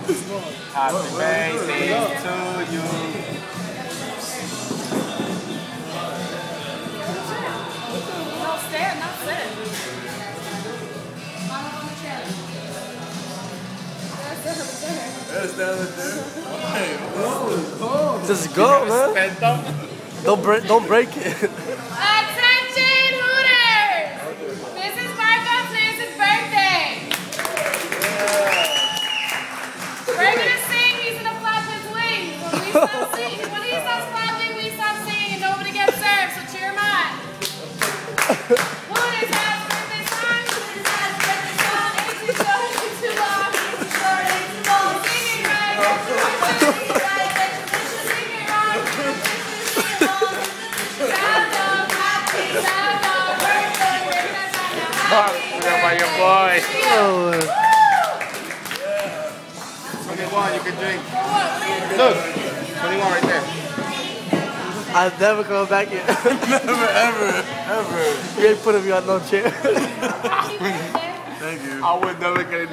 Happy birthday to you. No, stand, not sit. Just go, man. Don't break it. Attention, Hooters! This is Marco's Nance's birthday. We're gonna sing. He's gonna flap his wings. When he stops flapping, we stop singing, and nobody gets served. So cheer him on. Hooters has birthday song. Hooters has birthday song. Ain't too short, ain't too long. Ain't too short, ain't too long. Sing it right. Sing it right. Sing it right. Sound off, happy. Sound off, birthday. Birthday sound off, happy. By your boy. Oh. 21, you can drink. Look, 21 right there. I'm never coming back here. Never, ever. You ain't putting me on no chair. Thank you. I would never get it.